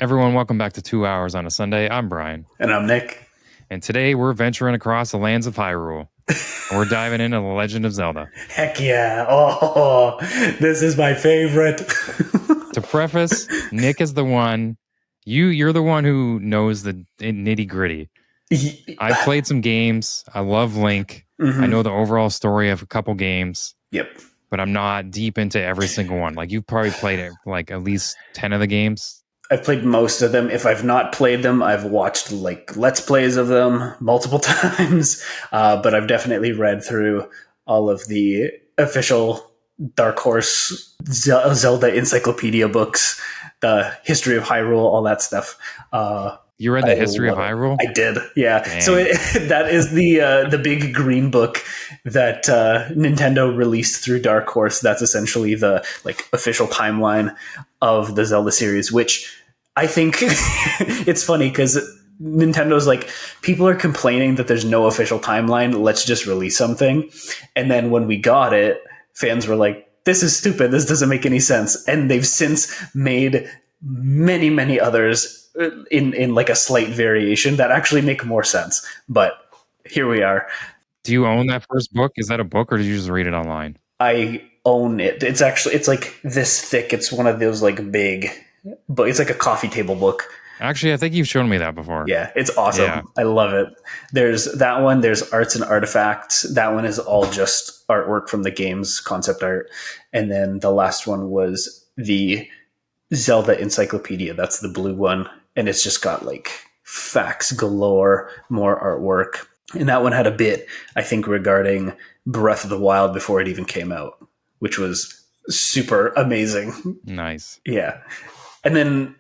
Everyone, welcome back to 2 Hours on a Sunday. I'm Brian. And I'm Nick. And today we're venturing across the lands of Hyrule. And we're diving into The Legend of Zelda. Heck yeah. Oh, this is my favorite. To preface, Nick is the one, you're the one who knows the nitty gritty. I played some games. I love Link. Mm-hmm. I know the overall story of a couple games. Yep. But I'm not deep into every single one. Like, you've probably played like at least 10 of the games. I've played most of them. If I've not played them, I've watched like Let's Plays of them multiple times. But I've definitely read through all of the official Dark Horse Zelda encyclopedia books, the history of Hyrule, all that stuff. You read the history of Hyrule? I did, yeah. Dang. So that is the big green book that Nintendo released through Dark Horse. That's essentially the like official timeline of the Zelda series, which I think it's funny because Nintendo's like, people are complaining that there's no official timeline. Let's just release something. And then when we got it, fans were like, this is stupid. This doesn't make any sense. And they've since made many, many others in like a slight variation that actually make more sense. But here we are. Do you own that first book? Is that a book or did you just read it online? I own it. It's like this thick. It's one of those like big, but it's like a coffee table book. Actually, I think you've shown me that before. Yeah, it's awesome. Yeah. I love it. There's that one. There's Arts and Artifacts. That one is all just artwork from the games, concept art. And then the last one was the Zelda Encyclopedia. That's the blue one. And it's just got like facts galore, more artwork. And that one had a bit, I think, regarding Breath of the Wild before it even came out, which was super amazing. Nice. Yeah. And then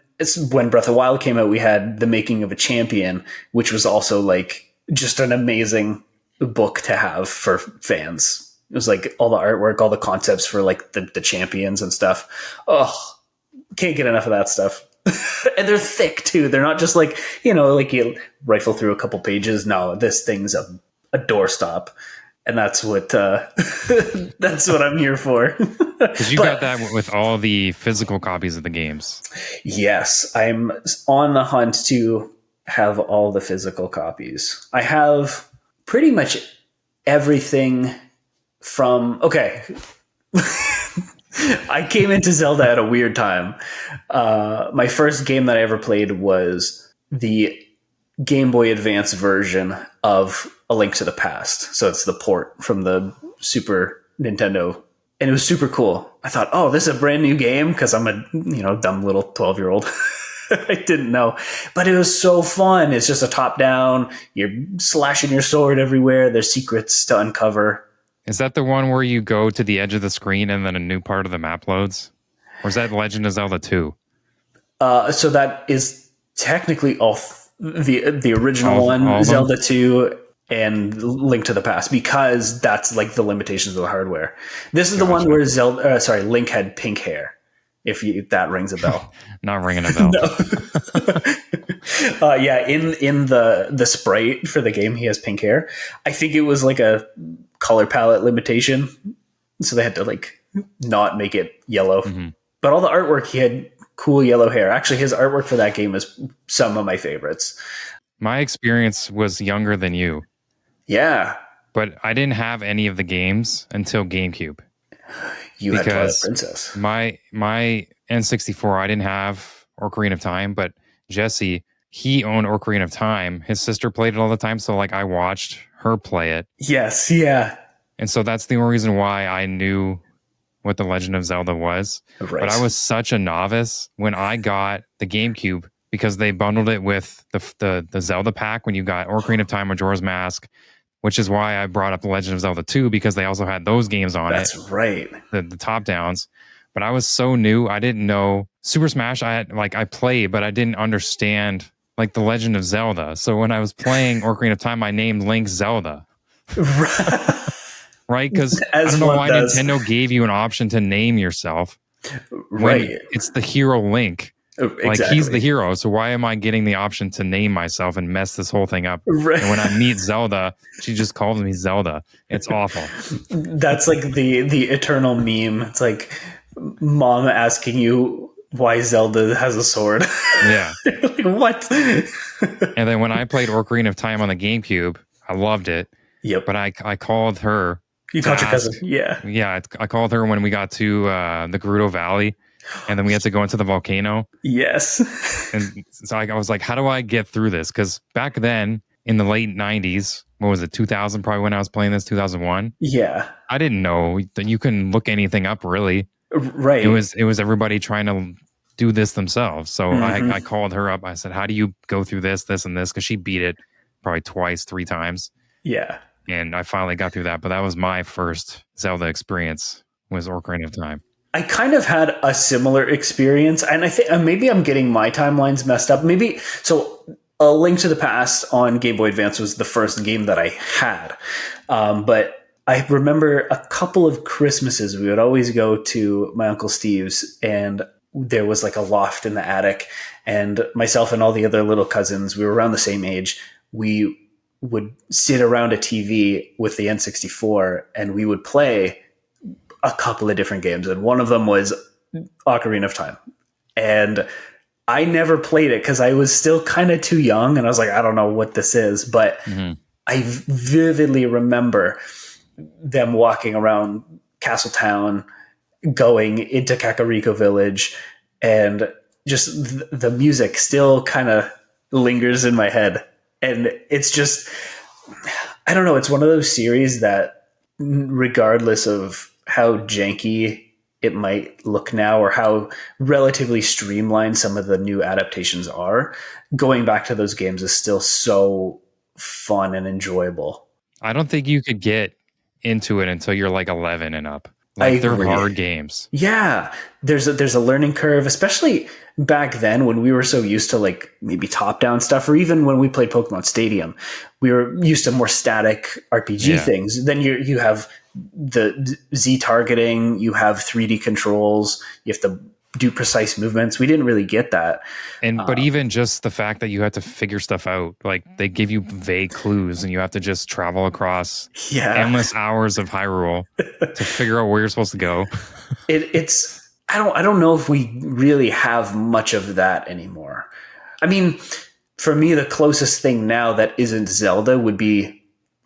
when Breath of the Wild came out, we had The Making of a Champion, which was also like just an amazing book to have for fans. It was like all the artwork, all the concepts for like the champions and stuff. Oh, can't get enough of that stuff. And they're thick too. They're not just like, like you rifle through a couple pages. No, this thing's a doorstop. And that's what that's what I'm here for. Because you got that with all the physical copies of the games. Yes, I'm on the hunt to have all the physical copies. I have pretty much everything from... Okay. I came into Zelda at a weird time. My first game that I ever played was the Game Boy Advance version of A Link to the Past. So it's the port from the Super Nintendo. And it was super cool. I thought, oh, this is a brand new game because I'm a dumb little 12-year-old. I didn't know. But it was so fun. It's just a top-down. You're slashing your sword everywhere. There's secrets to uncover. Is that the one where you go to the edge of the screen and then a new part of the map loads? Or is that Legend of Zelda 2? So that is technically all the original one, Zelda 2, and Link to the Past, because that's like the limitations of the hardware. This is the one where Link had pink hair, if that rings a bell. Not ringing a bell. Yeah, in the sprite for the game, he has pink hair. I think it was like a color palette limitation, so they had to like not make it yellow. Mm-hmm. But all the artwork, he had cool yellow hair. Actually, his artwork for that game is some of my favorites. My experience was younger than you. Yeah. But I didn't have any of the games until GameCube. You had Twilight Princess. My N64, I didn't have Ocarina of Time, but Jesse, he owned Ocarina of Time. His sister played it all the time, so like I watched her play it. Yes, yeah. And so that's the only reason why I knew what The Legend of Zelda was. Right. But I was such a novice when I got the GameCube because they bundled it with the Zelda pack when you got Ocarina of Time, Majora's Mask, which is why I brought up The Legend of Zelda 2, because they also had those games on That's right. The top downs. But I was so new, I didn't know. Super Smash, I played, but I didn't understand like The Legend of Zelda. So when I was playing Ocarina of Time, I named Link Zelda. Right? Because I don't know why Nintendo gave you an option to name yourself. Right. It's the hero Link. Exactly. Like, he's the hero, so why am I getting the option to name myself and mess this whole thing up? Right. And when I meet Zelda, she just calls me Zelda. It's awful. That's like the eternal meme. It's like mom asking you why Zelda has a sword. Yeah. Like, what? And then when I played Ocarina of Time on the GameCube, I loved it. Yep. But I called her You to caught your ask. cousin. Yeah. Yeah, I called her when we got to the Gerudo Valley, and then we had to go into the volcano. Yes. And so I was like, how do I get through this? Because back then in the late 90s, what was it, 2000 probably when I was playing this, 2001? Yeah. I didn't know that you can look anything up really. Right. It was everybody trying to do this themselves. So I called her up. I said, how do you go through this, and this? Because she beat it probably twice, 3 times. Yeah. And I finally got through that. But that was my first Zelda experience, was Ocarina of Time. I kind of had a similar experience, and I think maybe I'm getting my timelines messed up. Maybe so. A Link to the Past on Game Boy Advance was the first game that I had, but I remember a couple of Christmases we would always go to my Uncle Steve's, and there was like a loft in the attic, and myself and all the other little cousins, we were around the same age. We would sit around a TV with the N64, and we would play a couple of different games, and one of them was Ocarina of Time. And I never played it because I was still kind of too young, and I was like, I don't know what this is. But I vividly remember them walking around Castletown, going into Kakariko Village, and just the music still kind of lingers in my head. And it's just, I don't know, it's one of those series that regardless of how janky it might look now or how relatively streamlined some of the new adaptations are, going back to those games is still so fun and enjoyable. I don't think you could get into it until you're like 11 and up. Like, they're hard games. Yeah. There's a learning curve, especially back then when we were so used to like maybe top-down stuff, or even when we played Pokemon Stadium, we were used to more static RPG things. Then you have the Z targeting, you have 3D controls, you have to do precise movements. We didn't really get that. But even just the fact that you had to figure stuff out, like they give you vague clues and you have to just travel across endless hours of Hyrule to figure out where you're supposed to go. It's I don't know if we really have much of that anymore. I mean, for me, the closest thing now that isn't Zelda would be,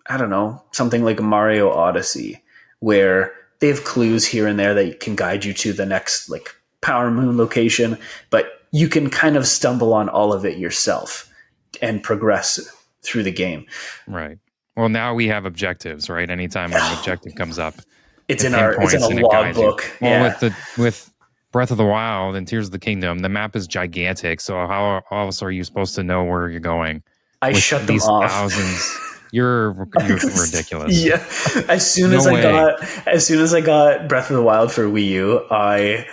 I don't know, something like Mario Odyssey, where they have clues here and there that can guide you to the next like Power Moon location, but you can kind of stumble on all of it yourself and progress through the game. Right. Well, now we have objectives, right? Anytime an objective comes up, it's in a log book. Well, with Breath of the Wild and Tears of the Kingdom, the map is gigantic. So how else are you supposed to know where you're going? I shut them off. Thousands. You're ridiculous. Yeah. As soon as I got Breath of the Wild for Wii U, I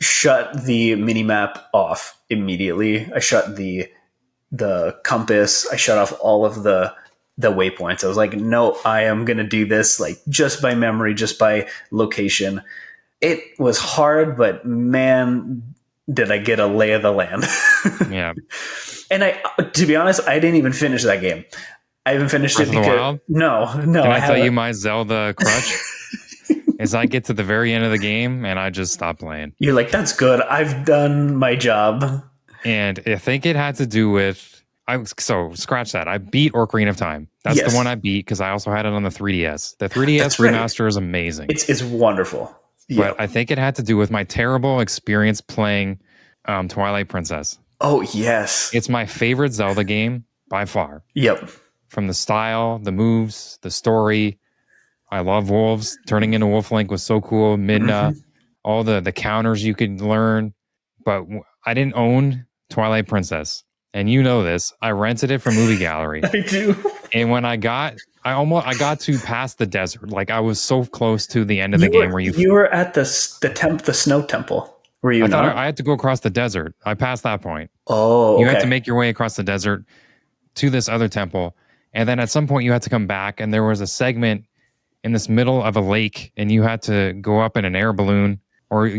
shut the minimap off immediately. I shut the compass. I shut off all of the waypoints. I was like, no, I am going to do this like just by memory, just by location. It was hard, but man, did I get a lay of the land. Yeah. And to be honest, I didn't even finish that game. I haven't finished Breath it because... Wild? No. Can I tell you my Zelda crutch? Is I get to the very end of the game and I just stop playing. You're like, that's good. I've done my job. And I think it had to do with... So scratch that. I beat Ocarina of Time. That's the one I beat because I also had it on the 3DS. The 3DS remaster is amazing. It's wonderful. But I think it had to do with my terrible experience playing Twilight Princess. Oh, yes. It's my favorite Zelda game by far. Yep. From the style, the moves, the story. I love wolves. Turning into Wolf Link was so cool. Midna, all the counters you could learn. But I didn't own Twilight Princess. And you know this. I rented it from Movie Gallery. I do. And when I got to past the desert. Like I was so close to the end of the game where you were at the snow temple. Were you not? I had to go across the desert. I passed that point. Oh, You had to make your way across the desert to this other temple. And then at some point you had to come back and there was a segment in this middle of a lake and you had to go up in an air balloon or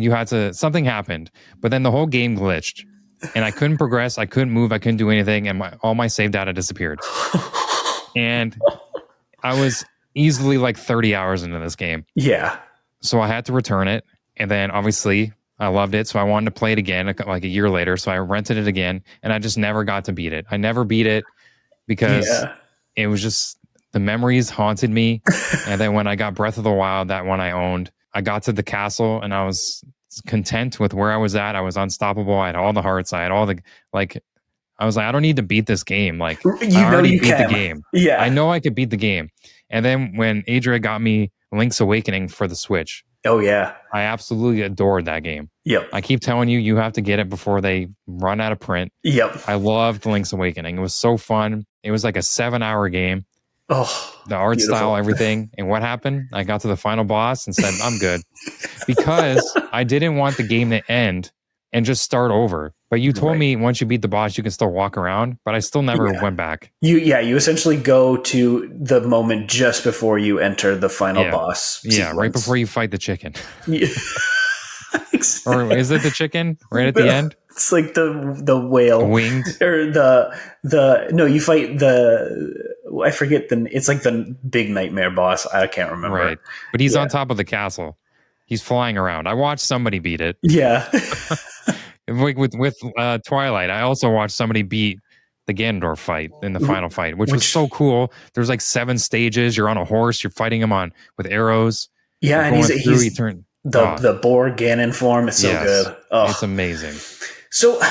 something happened. But then the whole game glitched and I couldn't progress. I couldn't move. I couldn't do anything. And all my save data disappeared. And I was easily like 30 hours into this game. Yeah. So I had to return it. And then obviously I loved it. So I wanted to play it again like a year later. So I rented it again and I just never got to beat it. I never beat it because Yeah. it was just the memories haunted me. And then when I got Breath of the Wild, that one I owned, I got to the castle and I was content with where I was at. I was unstoppable. I had all the hearts. I had all the, like, I was like, I don't need to beat this game. Like, I already beat the game. Yeah. I know I could beat the game. And then when Adria got me Link's Awakening for the Switch, oh yeah, I absolutely adored that game. Yep. I keep telling you, you have to get it before they run out of print. Yep. I loved Link's Awakening. It was so fun. It was like a 7-hour game. Oh, the art beautiful. style, everything. And what happened? I got to the final boss and said, I'm good. Because I didn't want the game to end and just start over. But you told me once you beat the boss, you can still walk around, but I still never went back. You essentially go to the moment just before you enter the final boss. Yeah, right before you fight the chicken. Yeah. Exactly. Or is it the chicken right at the end? It's like the whale, winged, or the no. You fight I forget it's like the big nightmare boss. I can't remember. Right, but he's on top of the castle. He's flying around. I watched somebody beat it. Yeah. Like with Twilight, I also watched somebody beat the Ganondorf fight in the final fight, which was so cool. There's like 7 stages. You're on a horse. You're fighting him with arrows. Yeah, and he's the Boar Ganon form is so good. Oh. It's amazing. So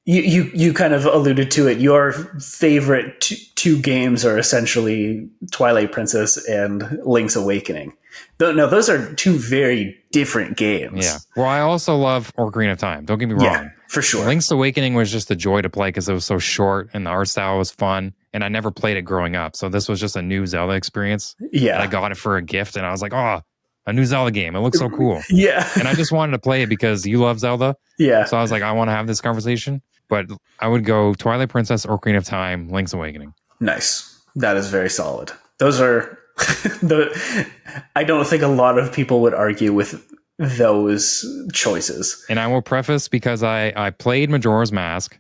you kind of alluded to it. Your favorite two games are essentially Twilight Princess and Link's Awakening. No, those are 2 very different games. Yeah. Well, I also love Ocarina of Time. Don't get me wrong. Yeah, for sure. Link's Awakening was just a joy to play because it was so short and the art style was fun. And I never played it growing up. So this was just a new Zelda experience. Yeah. And I got it for a gift and I was like, oh, a new Zelda game. It looks so cool. Yeah. And I just wanted to play it because you love Zelda. Yeah. So I was like, I want to have this conversation. But I would go Twilight Princess, Ocarina of Time, Link's Awakening. Nice. That is very solid. Those are I don't think a lot of people would argue with those choices. And I will preface because I played Majora's Mask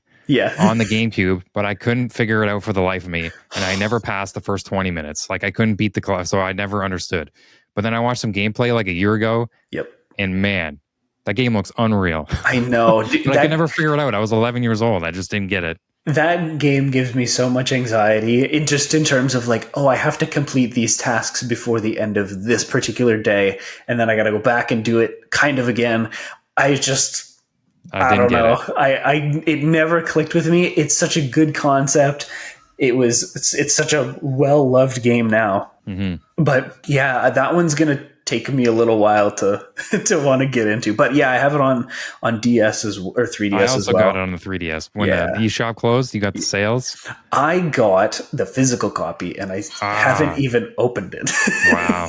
on the GameCube, but I couldn't figure it out for the life of me. And I never passed the first 20 minutes. Like I couldn't beat the class, so I never understood. But then I watched some gameplay like a year ago. Yep. And man, that game looks unreal. I know. But I could never figure it out. I was 11 years old. I just didn't get it. That game gives me so much anxiety in terms of like, oh, I have to complete these tasks before the end of this particular day. And then I got to go back and do it kind of again. I don't know. It never clicked with me. It's such a good concept. It's such a well-loved game now. Mm-hmm. But yeah, that one's going to take me a little while to want to get into. But yeah, I have it on DS or 3DS as well. I also got it on the 3DS. When the eShop closed, you got the sales? I got the physical copy and I haven't even opened it. Wow.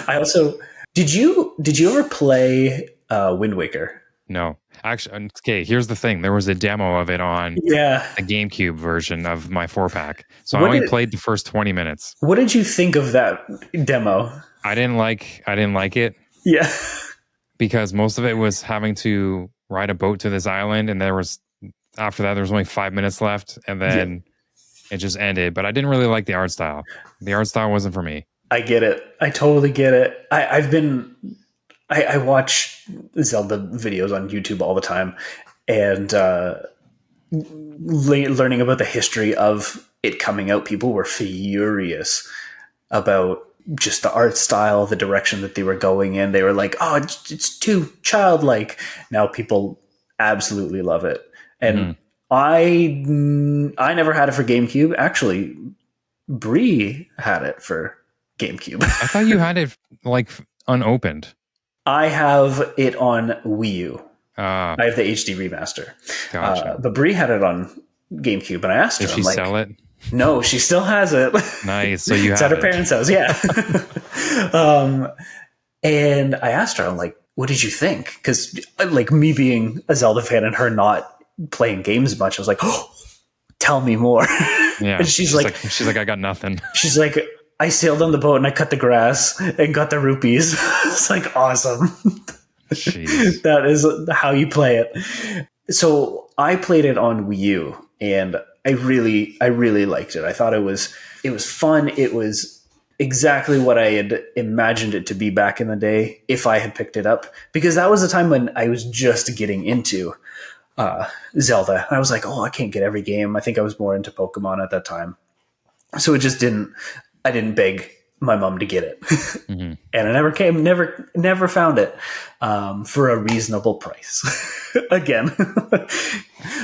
I also did you ever play Wind Waker? No. Actually, okay, here's the thing. There was a demo of it on the GameCube version of my 4-pack. So I only played the first 20 minutes. What did you think of that demo? I didn't like it. Yeah. Because most of it was having to ride a boat to this island, and after that there was only 5 minutes left, and then it just ended. But I didn't really like the art style. The art style wasn't for me. I get it. I totally get it. I watch Zelda videos on YouTube all the time, and learning about the history of it coming out, people were furious about just the art style, the direction that they were going in. They were like, oh, it's too childlike. Now people absolutely love it. And I never had it for GameCube. Actually, Bree had it for GameCube. I thought you had it like unopened. I have it on Wii U. I have the HD remaster. Gotcha. But Bree had it on GameCube, and I asked her, did she sell it? No, she still has it. Nice. So you have it's at her parents' house, yeah. And I asked her, I'm like, what did you think? Because like me being a Zelda fan and her not playing games much, I was like, oh, tell me more. Yeah. And she's like, I got nothing. She's like, I sailed on the boat and I cut the grass and got the rupees. It's like, awesome. Jeez. That is how you play it. So I played it on Wii U, and I really liked it. I thought it was fun. It was exactly what I had imagined it to be back in the day if I had picked it up, because that was the time when I was just getting into Zelda. And I was like, oh, I can't get every game. I think I was more into Pokemon at that time. So I didn't beg my mom to get it. Mm-hmm. And I never found it for a reasonable price. Again.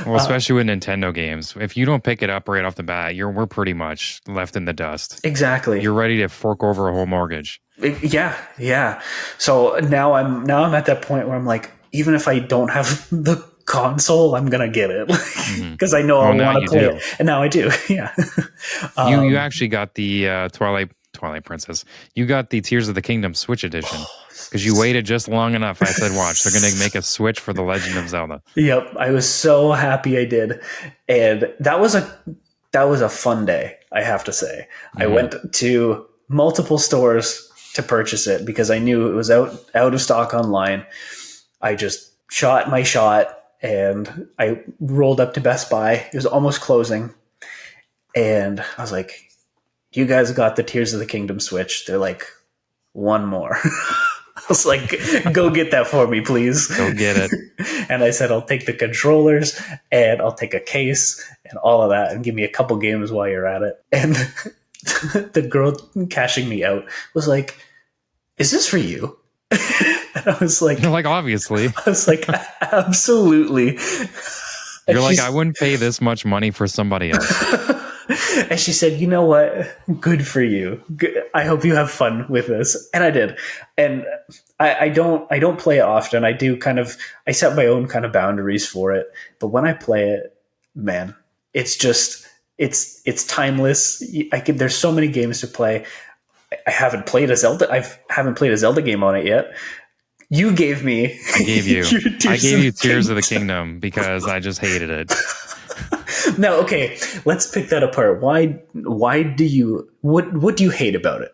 Well, especially with Nintendo games, if you don't pick it up right off the bat, we're pretty much left in the dust. Exactly. You're ready to fork over a whole mortgage. Yeah. So now I'm at that point where I'm like, even if I don't have the console, I'm gonna get it because I know I want to play it. And now I do. Yeah. You actually got the Twilight Princess. You got the Tears of the Kingdom Switch edition because you waited just long enough. I said, watch, they're going to make a Switch for The Legend of Zelda. Yep. I was so happy I did. And that was a fun day, I have to say. I went to multiple stores to purchase it because I knew it was out of stock online. I just shot my shot and I rolled up to Best Buy. It was almost closing. And I was like, you guys got the Tears of the Kingdom Switch. They're like, one more. I was like, go get that for me, please. Go get it. And I said, I'll take the controllers and I'll take a case and all of that and give me a couple games while you're at it. And the girl cashing me out was like, is this for you? And I was like, you're like, obviously. I was like, absolutely. You're like, I wouldn't pay this much money for somebody else. And she said, you know what? Good for you. I hope you have fun with this. And I did. And I don't play it often. I set my own kind of boundaries for it. But when I play it, man, it's just, it's timeless. There's so many games to play. I haven't played a Zelda game on it yet. You gave me. I gave you Tears of the Kingdom because I just hated it. No, okay. Let's pick that apart. Why do you what do you hate about it?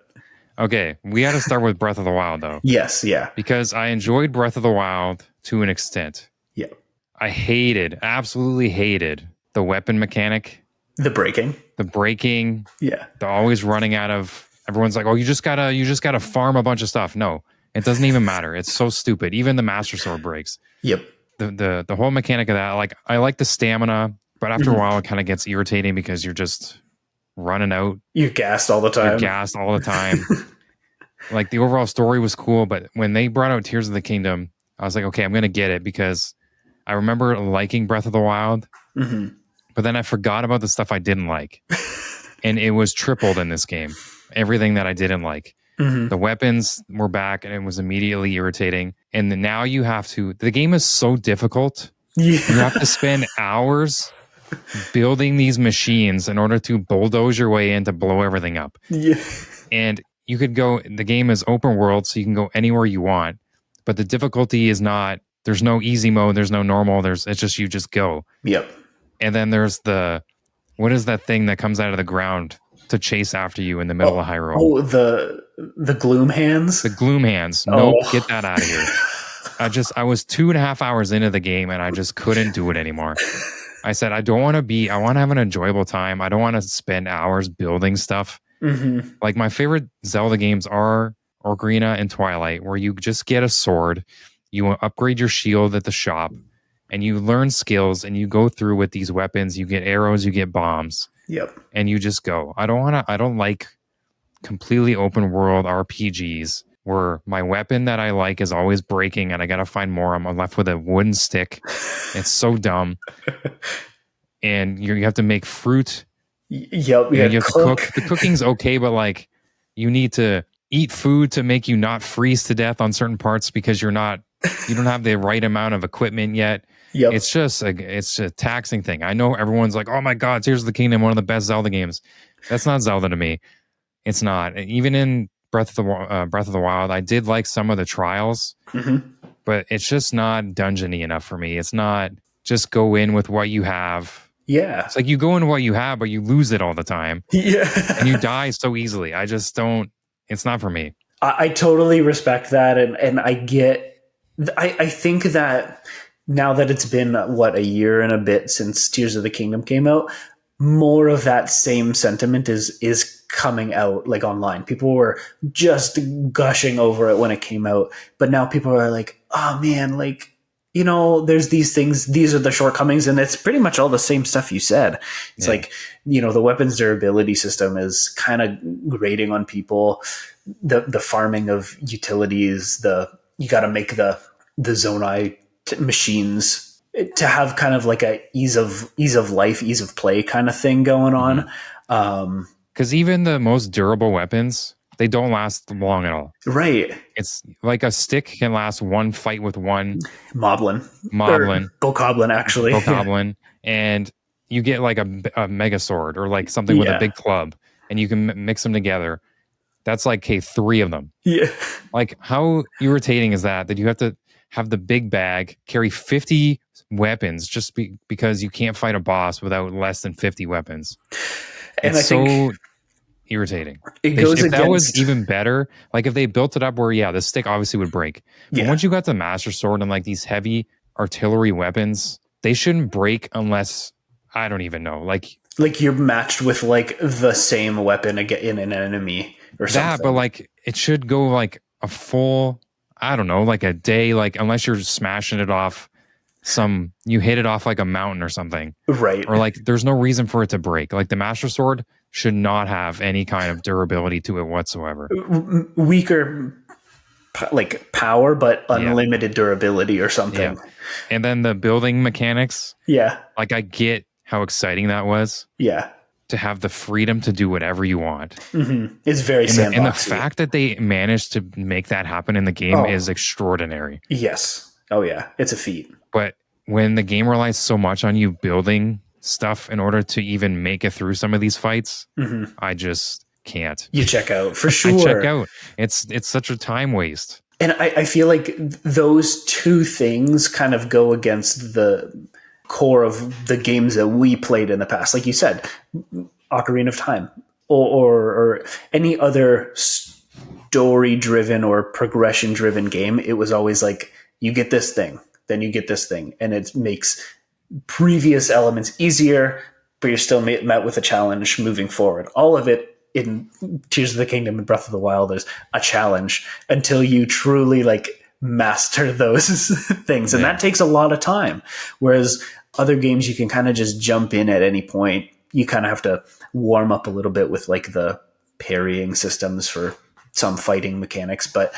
Okay, we got to start with Breath of the Wild though. Yes, yeah. Because I enjoyed Breath of the Wild to an extent. Yeah. I absolutely hated the weapon mechanic. The breaking. Yeah. The always running out of, everyone's like, oh, you just gotta farm a bunch of stuff. No, it doesn't even matter. It's so stupid. Even the Master Sword breaks. Yep. The whole mechanic of that, like, I like the stamina, but after a while it kind of gets irritating because you're just running out. You're gassed all the time. Like, the overall story was cool, but when they brought out Tears of the Kingdom, I was like, okay, I'm gonna get it because I remember liking Breath of the Wild, but then I forgot about the stuff I didn't like. And it was tripled in this game. Everything that I didn't like. The weapons were back and it was immediately irritating. And now the game is so difficult. Yeah. You have to spend hours building these machines in order to bulldoze your way in to blow everything up. Yeah. And the game is open world, so you can go anywhere you want. But the difficulty is not, there's no easy mode, there's no normal, you just go. Yep. And then there's what is that thing that comes out of the ground to chase after you in the middle of Hyrule? Oh, the gloom hands? The gloom hands. Nope, get that out of here. I was 2.5 hours into the game and I just couldn't do it anymore. I said, I want to have an enjoyable time. I don't want to spend hours building stuff. Like, my favorite Zelda games are Ocarina and Twilight, where you just get a sword, you upgrade your shield at the shop, and you learn skills and you go through with these weapons. You get arrows, you get bombs. Yep. And you just go. I don't like completely open world RPGs where my weapon that I like is always breaking and I got to find more. I'm left with a wooden stick. It's so dumb. And you have to make fruit. Yep. You have to cook. The cooking's okay, but like, you need to eat food to make you not freeze to death on certain parts because you don't have the right amount of equipment yet. Yep. It's a taxing thing. I know everyone's like, oh my God, Tears of the Kingdom, one of the best Zelda games. That's not Zelda to me. It's not. Even in Breath of the Wild, I did like some of the trials, but it's just not dungeony enough for me. It's not just go in with what you have. Yeah. It's like you go in what you have, but you lose it all the time. Yeah. And you die so easily. I just don't, it's not for me. I totally respect that. And I think that now that it's been, a year and a bit since Tears of the Kingdom came out, more of that same sentiment is coming out like online. People were just gushing over it when it came out, but now people are like, oh man, like, you know, there's these things, these are the shortcomings, and it's pretty much all the same stuff you said. It's like, you know, the weapons durability system is kind of grating on people. The farming of utilities, you got to make the zonai machines to have kind of like a ease of life, ease of play kind of thing going on. Because even the most durable weapons, they don't last long at all. Right. It's like a stick can last one fight with one Moblin. Bokoblin, actually. Bokoblin. Yeah. And you get like a mega sword or like something with a big club, and you can mix them together. That's like, okay, 3 of them. Yeah. Like, how irritating is that you have to have the big bag, carry 50 weapons just because you can't fight a boss without less than 50 weapons. And it's so irritating. If that was even better, like if they built it up where, the stick obviously would break. But once you got the Master Sword and like these heavy artillery weapons, they shouldn't break unless, I don't even know. Like you're matched with like the same weapon in an enemy or something. That, but like it should go like a full, I don't know, like a day, like unless you're smashing it off you hit it off like a mountain or something. Right. Or like there's no reason for it to break. Like the Master Sword should not have any kind of durability to it whatsoever. Weaker like power, but unlimited durability or something. Yeah. And then the building mechanics. Yeah. Like I get how exciting that was. Yeah. To have the freedom to do whatever you want. It's very sandboxy. And the fact that they managed to make that happen in the game is extraordinary. Yes. Oh yeah. It's a feat. But when the game relies so much on you building stuff in order to even make it through some of these fights, I just can't. You check out for sure. I check out. It's such a time waste. And I feel like those two things kind of go against the core of the games that we played in the past. Like you said, Ocarina of Time or any other story-driven or progression-driven game. It was always like, you get this thing, then you get this thing. And it makes previous elements easier, but you're still met with a challenge moving forward. All of it in Tears of the Kingdom and Breath of the Wild is a challenge until you truly like master those things. And that takes a lot of time. Whereas other games, you can kind of just jump in at any point. You kind of have to warm up a little bit with like the parrying systems for some fighting mechanics, but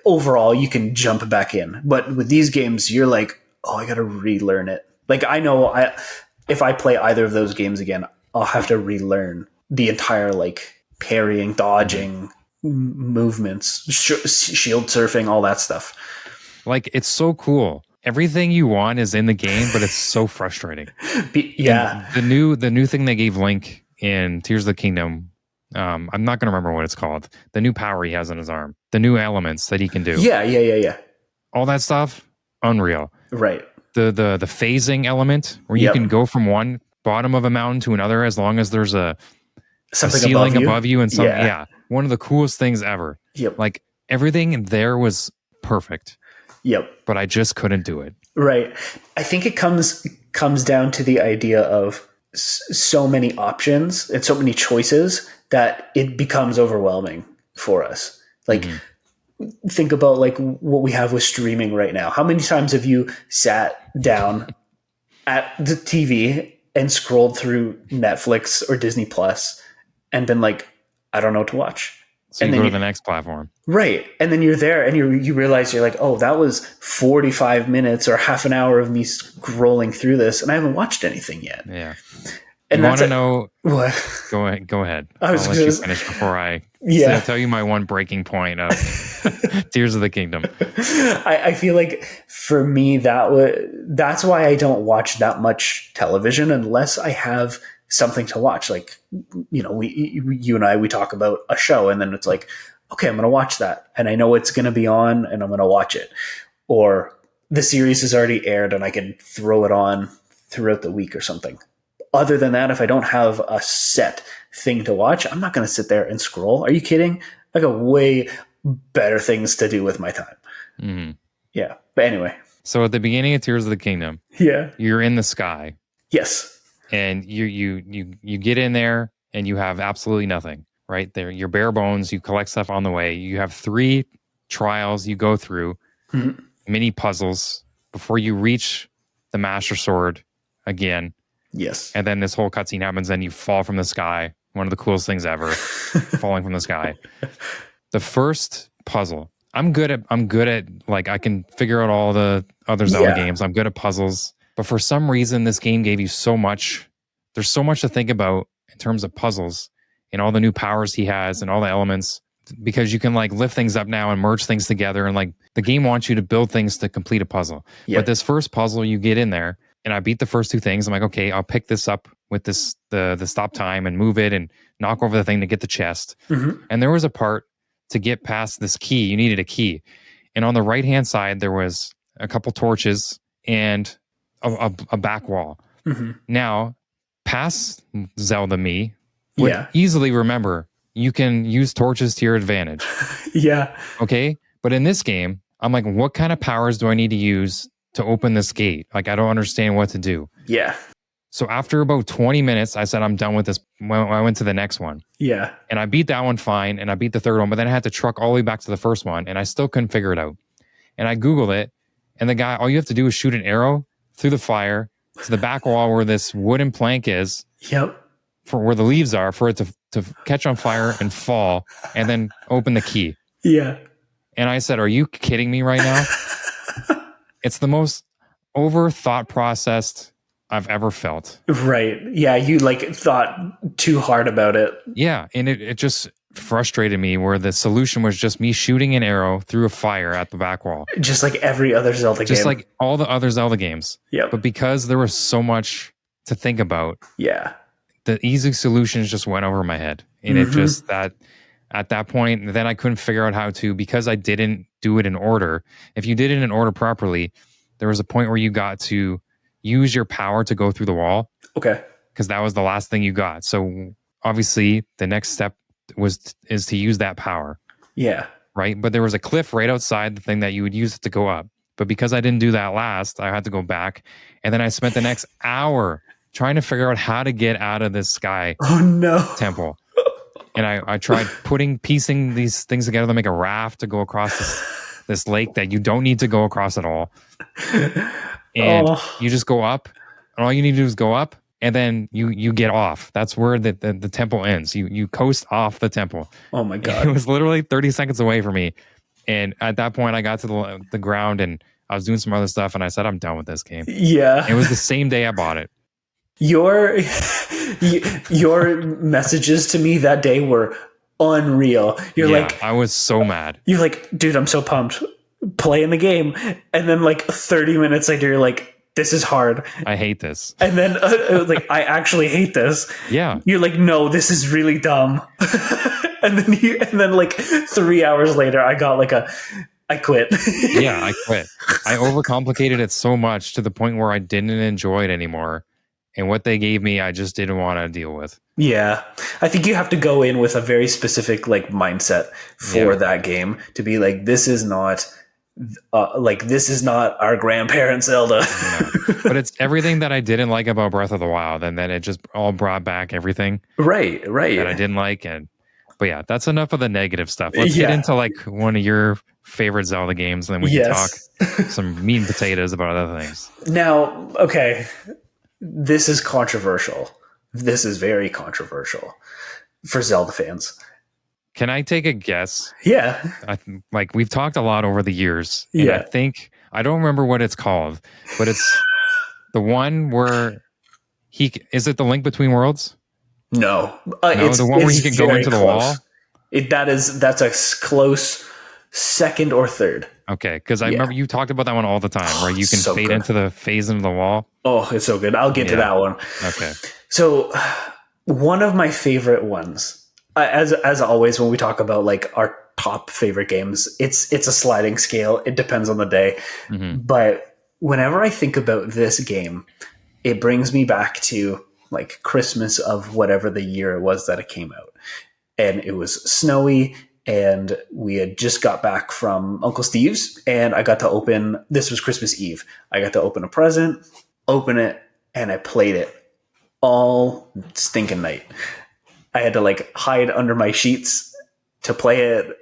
overall you can jump back in. But with these games, you're like, oh, I got to relearn it. Like I know if I play either of those games again, I'll have to relearn the entire like parrying, dodging, movements, shield surfing, all that stuff. Like it's so cool. Everything you want is in the game, but it's so frustrating. Yeah. And the new thing they gave Link in Tears of the Kingdom, I'm not going to remember what it's called. The new power he has on his arm, the new elements that he can do. Yeah. All that stuff, unreal. Right. The phasing element where you can go from one bottom of a mountain to another as long as there's a ceiling above you and one of the coolest things ever. Yep. Like everything there was perfect. Yep. But I just couldn't do it. Right. I think it comes down to the idea of so many options and so many choices that it becomes overwhelming for us. Like think about like what we have with streaming right now. How many times have you sat down at the TV and scrolled through Netflix or Disney Plus and been like, I don't know what to watch? So you go to the next platform. Right. And then you're there and you realize you're like, oh, that was 45 minutes or half an hour of me scrolling through this and I haven't watched anything yet. Yeah. And you want to know what? Go ahead. I'll let you finish before I tell you my one breaking point of Tears of the Kingdom. I feel like for me that's why I don't watch that much television unless I have something to watch. Like, you know, you and I talk about a show and then it's like, okay, I'm going to watch that and I know it's going to be on and I'm going to watch it. Or the series is already aired and I can throw it on throughout the week or something. Other than that, if I don't have a set thing to watch, I'm not going to sit there and scroll. Are you kidding? I got way better things to do with my time. Mm-hmm. Yeah. But anyway. So at the beginning of Tears of the Kingdom, you're in the sky. Yes. and you get in there and you have absolutely nothing, right? There, you're bare bones. You collect stuff on the way. You have 3 trials you go through, mini puzzles before you reach the Master Sword again. Yes. And then this whole cutscene happens, and you fall from the sky. One of the coolest things ever, falling from the sky. The first puzzle, I'm good at like, I can figure out all the other Zelda games. I'm good at puzzles. But for some reason, this game gave you so much. There's so much to think about in terms of puzzles and all the new powers he has and all the elements, because you can like lift things up now and merge things together. And like the game wants you to build things to complete a puzzle. But this first puzzle, you get in there, and I beat the first 2 things. I'm like, okay, I'll pick this up with this the stop time and move it and knock over the thing to get the chest. And there was a part to get past this key. You needed a key. And on the right-hand side, there was a couple torches and a back wall. Now, past Zelda me would easily remember you can use torches to your advantage. Okay? But in this game, I'm like, what kind of powers do I need to use to open this gate? Like, I don't understand what to do. So after about 20 minutes, I said, I'm done with this. I went to the next one. And I beat that one fine, and I beat the third one, but then I had to truck all the way back to the first one, and I still couldn't figure it out. And I Googled it, and the guy, all you have to do is shoot an arrow through the fire to the back wall where this wooden plank is. For where the leaves are, for it to catch on fire and fall, and then open the key. And I said, are you kidding me right now? It's the most over thought processed I've ever felt. You like thought too hard about it. And it just frustrated me, where the solution was just me shooting an arrow through a fire at the back wall. Just like every other Zelda game. Just like all the other Zelda games. But because there was so much to think about, the easy solutions just went over my head. And it just, that at that point, then I couldn't figure out how to, because I didn't do it in order. If you did it in order properly, there was a point where you got to use your power to go through the wall. Because that was the last thing you got. So obviously the next step is to use that power. Right? But there was a cliff right outside the thing that you would use it to go up. But because I didn't do that last, I had to go back. And then I spent the next hour trying to figure out how to get out of this sky temple. And I tried piecing these things together to make a raft to go across this lake that you don't need to go across at all. And you just go up, and all you need to do is go up, and then you get off. That's where the temple ends. You coast off the temple. Oh my God. It was literally 30 seconds away from me. And at that point, I got to the ground, and I was doing some other stuff, and I said, I'm done with this game. It was the same day I bought it. Your messages to me that day were unreal. I was so mad. You're like, dude, I'm so pumped. Playing the game. And then like 30 minutes later, you're like, this is hard. I hate this. And then like, I actually hate this. You're like, no, this is really dumb. and then like 3 hours later, I got like I quit. I quit. I overcomplicated it so much to the point where I didn't enjoy it anymore. And what they gave me, I just didn't want to deal with. I think you have to go in with a very specific like mindset for that game to be like, this is not our grandparents' Zelda. But it's everything that I didn't like about Breath of the Wild, and then it just all brought back everything right that I didn't like. But yeah, that's enough of the negative stuff. Let's get into like one of your favorite Zelda games, and then we can talk some meat and potatoes about other things. Now, okay. This is controversial. This is very controversial for Zelda fans. Can I take a guess? Like we've talked a lot over the years. And I don't remember what it's called, but it's the one where is it the Link Between Worlds? No, it's the one where he can go into the wall. That's a close second or third. Okay, because I remember you talked about that one all the time, where you can fade into the phase into the wall. Oh, it's so good. I'll get to that one. Okay. So one of my favorite ones, as always, when we talk about like our top favorite games, it's a sliding scale. It depends on the day. But whenever I think about this game, it brings me back to like Christmas of whatever the year it was that it came out. And it was snowy. And we had just got back from Uncle Steve's, and I got to this was Christmas Eve. I got to open a present, open it, and I played it. all stinking night. I had to like hide under my sheets to play it.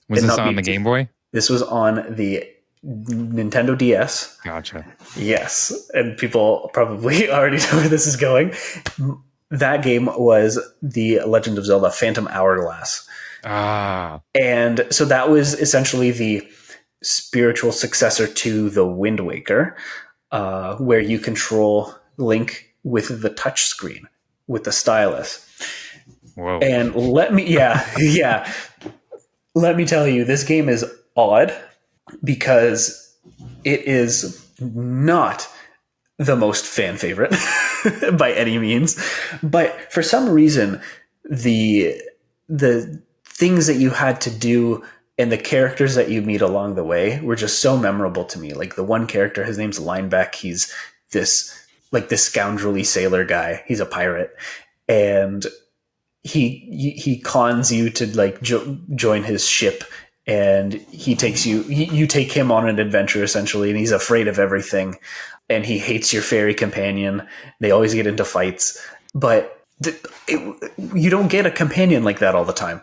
Was this on the Game Boy? This was on the Nintendo DS. Gotcha. Yes. And people probably already know where this is going. That game was The Legend of Zelda Phantom Hourglass. And so that was essentially the spiritual successor to the Wind Waker, where you control Link with the touch screen, with the stylus. Whoa. And let me tell you, this game is odd because it is not the most fan favorite by any means. But for some reason, the things that you had to do and the characters that you meet along the way were just so memorable to me. Like the one character, his name's Linebeck. He's this scoundrelly sailor guy. He's a pirate. And he cons you to like join his ship, and he takes you take him on an adventure essentially, and he's afraid of everything, and he hates your fairy companion. They always get into fights, but you don't get a companion like that all the time.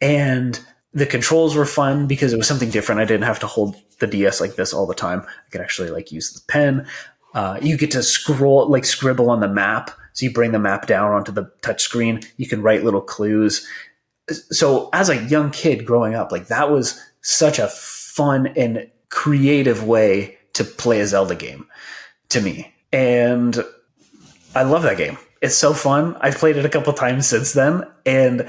And the controls were fun because it was something different. I didn't have to hold the DS like this all the time. I could actually like use the pen. You get to scribble on the map. So you bring the map down onto the touch screen. You can write little clues. So as a young kid growing up, like that was such a fun and creative way to play a Zelda game to me. And I love that game. It's so fun. I've played it a couple times since then, and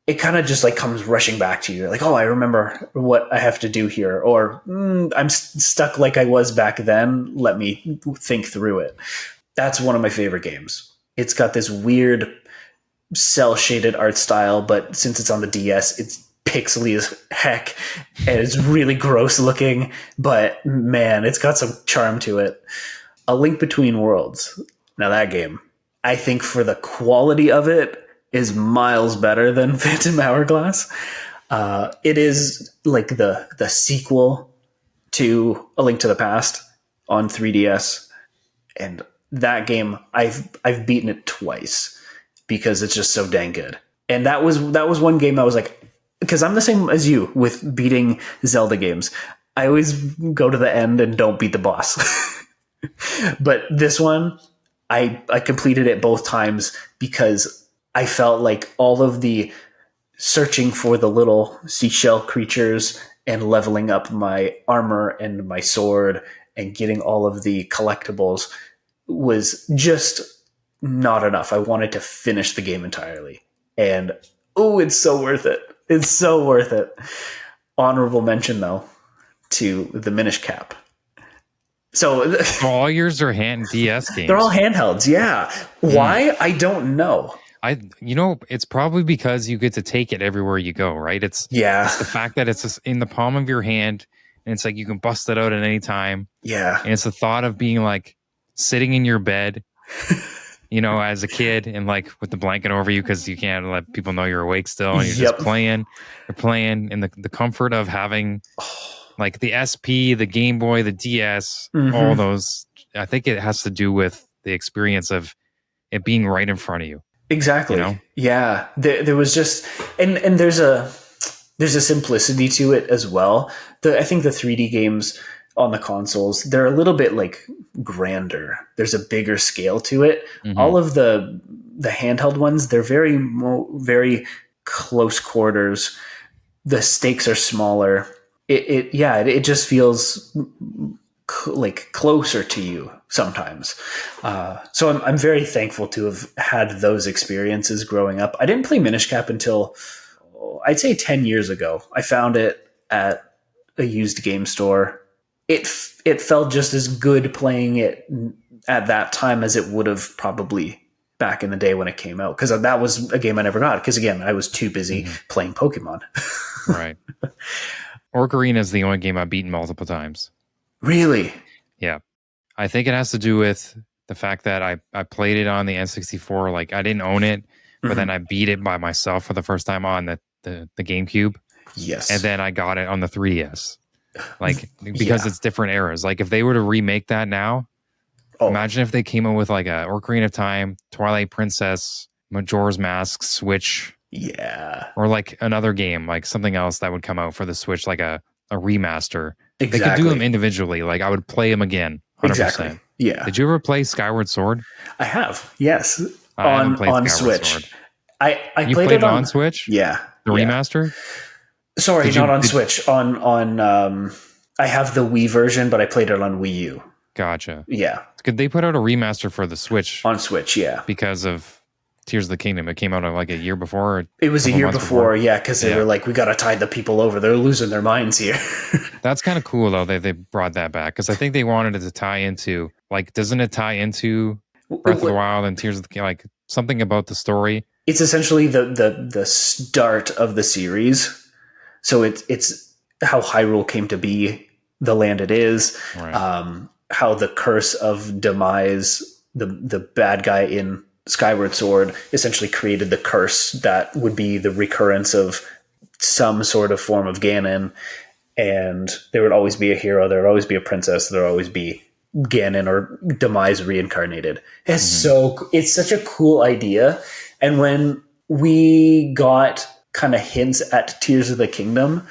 it kind of just like comes rushing back to you. Like, oh, I remember what I have to do here, or I'm stuck like I was back then. Let me think through it. That's one of my favorite games. It's got this weird cel-shaded art style, but since it's on the DS, it's pixely as heck, and it's really gross looking, but man, it's got some charm to it. A Link Between Worlds. Now that game, I think for the quality of it, is miles better than Phantom Hourglass. It is like the sequel to A Link to the Past on 3DS, and that game, I've beaten it twice because it's just so dang good. And that was one game I was like, because I'm the same as you with beating Zelda games. I always go to the end and don't beat the boss. But this one, I completed it both times because I felt like all of the searching for the little seashell creatures and leveling up my armor and my sword and getting all of the collectibles was just not enough. I wanted to finish the game entirely. And it's so worth it. It's so worth it. Honorable mention though to the Minish Cap. So all yours are DS games. They're all handhelds, yeah. Why? I don't know. It's probably because you get to take it everywhere you go, right? It's the fact that it's in the palm of your hand, and it's like you can bust it out at any time. Yeah. And it's the thought of being like sitting in your bed, as a kid, and like with the blanket over you because you can't let people know you're awake still, and you're just playing. You're playing in the comfort of having like the SP, the Game Boy, the DS, all those. I think it has to do with the experience of it being right in front of you. Exactly. Yeah. There was just, and there's a simplicity to it as well. I think the 3D games on the consoles, they're a little bit like grander. There's a bigger scale to it. All of the handheld ones, they're very, very close quarters. The stakes are smaller. It just feels like closer to you sometimes. So I'm very thankful to have had those experiences growing up. I didn't play Minish Cap until I'd say 10 years ago. I found it at a used game store. It felt just as good playing it at that time as it would have probably back in the day when it came out. Because that was a game I never got. Because again, I was too busy playing Pokemon. Right. Ocarina is the only game I've beaten multiple times. Really? Yeah. I think it has to do with the fact that I played it on the N64. Like I didn't own it, but then I beat it by myself for the first time on the GameCube. Yes. And then I got it on the 3DS. Like because it's different eras. Like if they were to remake that now, Imagine if they came out with like a Ocarina of Time, Twilight Princess, Majora's Mask, Switch. Yeah. Or like another game, like something else that would come out for the Switch, like a remaster. Exactly. They could do them individually. Like I would play them again. 100%. Exactly. Yeah. Did you ever play Skyward Sword? I have. Yes. I haven't played on Skyward Switch. Sword. I you played it on Switch? Yeah. The remaster? Sorry, not on Switch. On I have the Wii version, but I played it on Wii U. Gotcha. Yeah. Could they put out a remaster for the Switch? On Switch, yeah. Because of Tears of the Kingdom. It came out like a year before. Or it was a year before, yeah, because they were like, we got to tide the people over. They're losing their minds here. That's kind of cool, though, they brought that back. Because I think they wanted it to tie into, like, doesn't it tie into Breath of the Wild and Tears of the Kingdom? Like, something about the story? It's essentially the start of the series. So it's how Hyrule came to be the land it is. Right. How the curse of Demise, the bad guy in Skyward Sword, essentially created the curse that would be the recurrence of some sort of form of Ganon, and there would always be a hero, there would always be a princess, there would always be Ganon or Demise reincarnated. It's such a cool idea. And when we got kind of hints at Tears of the Kingdom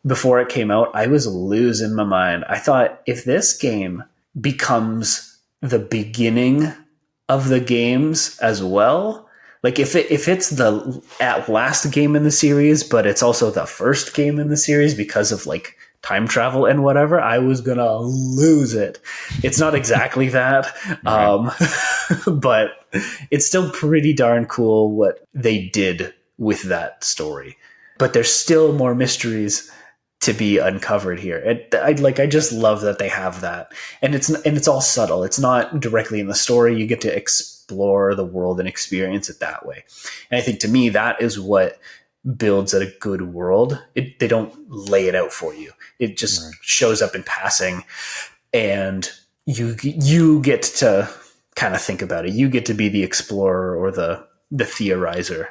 before it came out, I was losing my mind. I thought, if this game becomes the beginning of the games as well, like if it's the last game in the series, but it's also the first game in the series because of like time travel and whatever, I was gonna lose it. It's not exactly that, but it's still pretty darn cool what they did with that story. But there's still more mysteries to be uncovered here. I just love that they have that, and it's all subtle. It's not directly in the story. You get to explore the world and experience it that way. And I think to me that is what builds a good world. They don't lay it out for you. It just shows up in passing, and you get to kind of think about it. You get to be the explorer or the theorizer